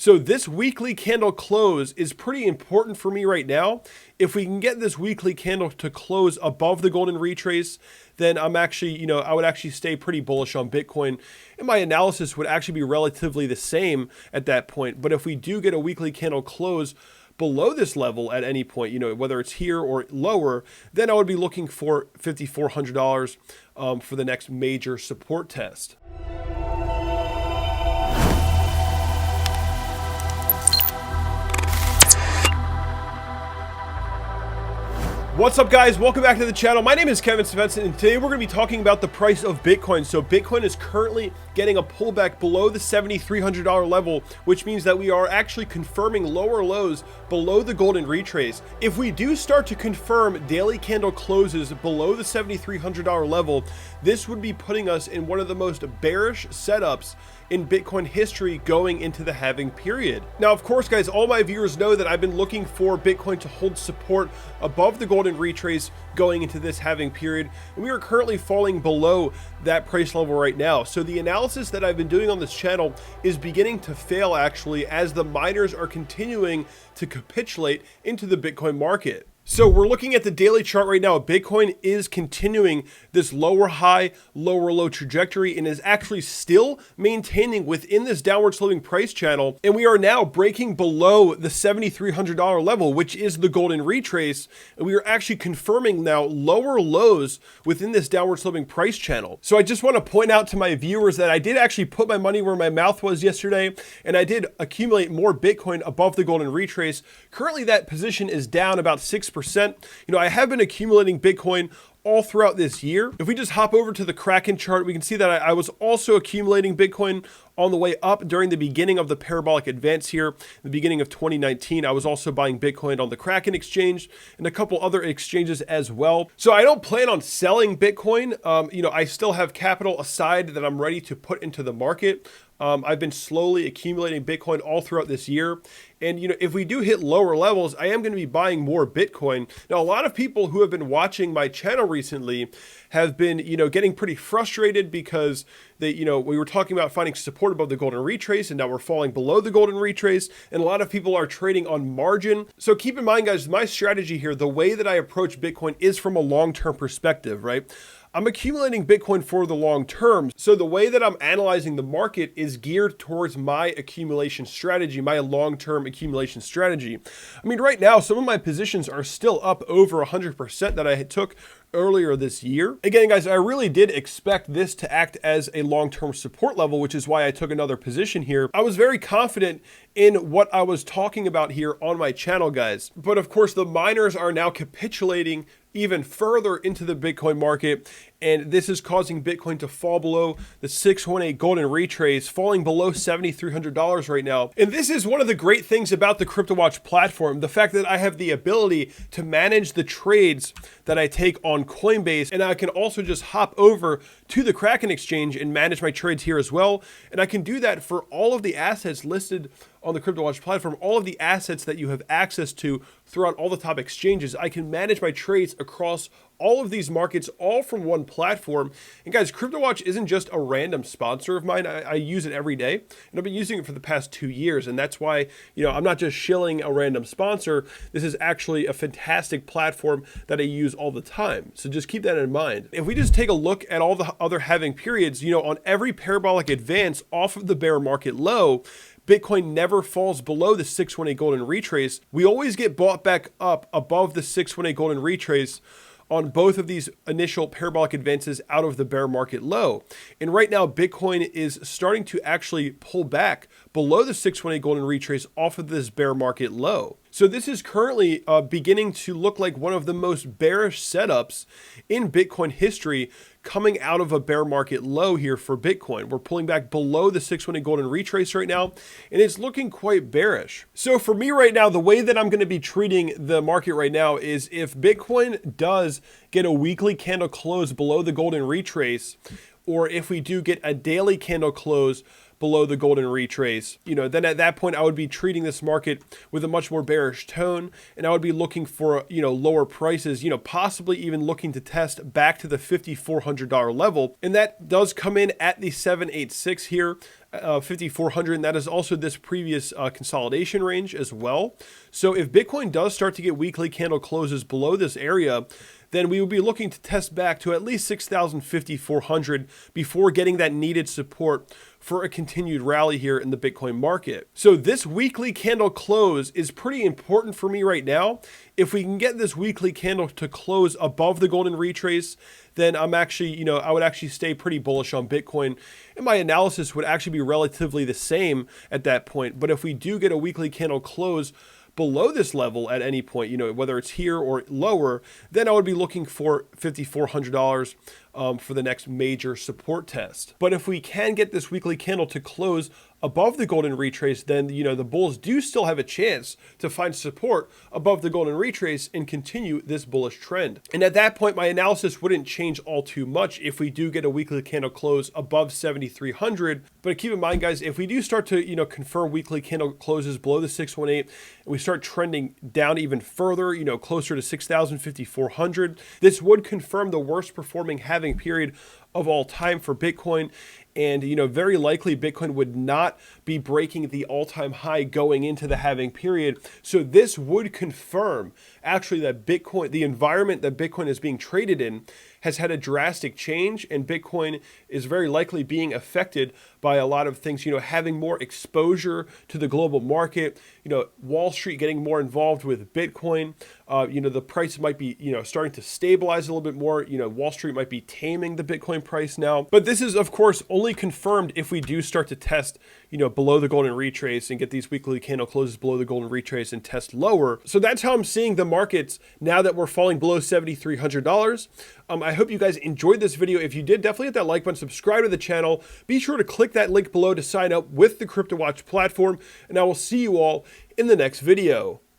So this weekly candle close is pretty important for me right now. If we can get this weekly candle to close above the golden retrace, then I'm actually, I would actually stay pretty bullish on Bitcoin. And my analysis would actually be relatively the same at that point. But if we do get a weekly candle close below this level at any point, whether it's here or lower, then I would be looking for $5,400 for the next major support test. What's up, guys? Welcome back to the channel. My name is Svenson, and today we're going to be talking about the price of Bitcoin. So Bitcoin is currently getting a pullback below the $7,300 level, which means that we are actually confirming lower lows below the golden retrace. If we do start to confirm daily candle closes below the $7,300 level, this would be putting us in one of the most bearish setups in Bitcoin history going into the halving period. Now, of course, guys, all my viewers know that I've been looking for Bitcoin to hold support above the golden retrace going into this halving period, and we are currently falling below that price level right now. So the analysis that I've been doing on this channel is beginning to fail, actually, as the miners are continuing to capitulate into the Bitcoin market. So we're looking at the daily chart right now. Bitcoin is continuing this lower high, lower low trajectory and is actually still maintaining within this downward sloping price channel. And we are now breaking below the $7,300 level, which is the golden retrace. And we are actually confirming now lower lows within this downward sloping price channel. So I just want to point out to my viewers that I did actually put my money where my mouth was yesterday, and I did accumulate more Bitcoin above the golden retrace. Currently, that position is down about 6%. I have been accumulating Bitcoin all throughout this year. If we just hop over to the Kraken chart, we can see that I was also accumulating Bitcoin on the way up during the beginning of the parabolic advance here, the beginning of 2019. I was also buying Bitcoin on the Kraken exchange and a couple other exchanges as well. So I don't plan on selling Bitcoin. I still have capital aside that I'm ready to put into the market. I've been slowly accumulating Bitcoin all throughout this year. And, if we do hit lower levels, I am going to be buying more Bitcoin. Now, a lot of people who have been watching my channel recently have been, getting pretty frustrated because we were talking about finding support above the golden retrace, and now we're falling below the golden retrace. And a lot of people are trading on margin. So keep in mind, guys, my strategy here, the way that I approach Bitcoin is from a long-term perspective, right? I'm accumulating Bitcoin for the long term. So the way that I'm analyzing the market is geared towards my accumulation strategy, my long-term accumulation strategy. I mean, right now, some of my positions are still up over 100% that I took earlier this year. Again, guys, I really did expect this to act as a long-term support level, which is why I took another position here. I was very confident in what I was talking about here on my channel, guys. But of course, the miners are now capitulating even further into the Bitcoin market, and this is causing Bitcoin to fall below the 618 golden retrace, falling below $7,300 right now. And this is one of the great things about the CryptoWatch platform, the fact that I have the ability to manage the trades that I take on Coinbase, and I can also just hop over to the Kraken exchange and manage my trades here as well. And I can do that for all of the assets listed on the CryptoWatch platform, all of the assets that you have access to throughout all the top exchanges. I can manage my trades across all of these markets, all from one platform. And guys, CryptoWatch isn't just a random sponsor of mine. I use it every day, and I've been using it for the past 2 years. And that's why, I'm not just shilling a random sponsor. This is actually a fantastic platform that I use all the time. So just keep that in mind. If we just take a look at all the other halving periods, on every parabolic advance off of the bear market low, Bitcoin never falls below the 618 golden retrace. We always get bought back up above the 618 golden retrace on both of these initial parabolic advances out of the bear market low. And right now, Bitcoin is starting to actually pull back below the 618 golden retrace off of this bear market low. So this is currently beginning to look like one of the most bearish setups in Bitcoin history coming out of a bear market low here for Bitcoin. We're pulling back below the 618 golden retrace right now, and it's looking quite bearish. So for me right now, the way that I'm going to be treating the market right now is if Bitcoin does get a weekly candle close below the golden retrace, or if we do get a daily candle close below the golden retrace, then at that point I would be treating this market with a much more bearish tone, and I would be looking for, lower prices, possibly even looking to test back to the $5,400 level. And that does come in at the 786 here. 5,400, and that is also this previous consolidation range as well. So if Bitcoin does start to get weekly candle closes below this area, then we would be looking to test back to at least 6,400 before getting that needed support for a continued rally here in the Bitcoin market. So this weekly candle close is pretty important for me right now. If we can get this weekly candle to close above the golden retrace, then I'm actually, I would actually stay pretty bullish on Bitcoin, and my analysis would actually be relatively the same at that point. But if we do get a weekly candle close below this level at any point, whether it's here or lower, then I would be looking for $5,400 for the next major support test. But if we can get this weekly candle to close above the golden retrace, then the bulls do still have a chance to find support above the golden retrace and continue this bullish trend. And at that point, my analysis wouldn't change all too much if we do get a weekly candle close above 7,300. But keep in mind, guys, if we do start to confirm weekly candle closes below the 618 and we start trending down even further, closer to 6,400, this would confirm the worst performing halving period of all time for Bitcoin. And, very likely Bitcoin would not be breaking the all-time high going into the halving period. So this would confirm actually that Bitcoin, the environment that Bitcoin is being traded in, has had a drastic change, and Bitcoin is very likely being affected by a lot of things, having more exposure to the global market, Wall Street getting more involved with Bitcoin, the price might be, starting to stabilize a little bit more, Wall Street might be taming the Bitcoin price now. But this is, of course, only confirmed if we do start to test, below the golden retrace and get these weekly candle closes below the golden retrace and test lower. So that's how I'm seeing the markets now that we're falling below $7,300. I hope you guys enjoyed this video. If you did, definitely hit that like button, subscribe to the channel. Be sure to click that link below to sign up with the CryptoWatch platform, and I will see you all in the next video.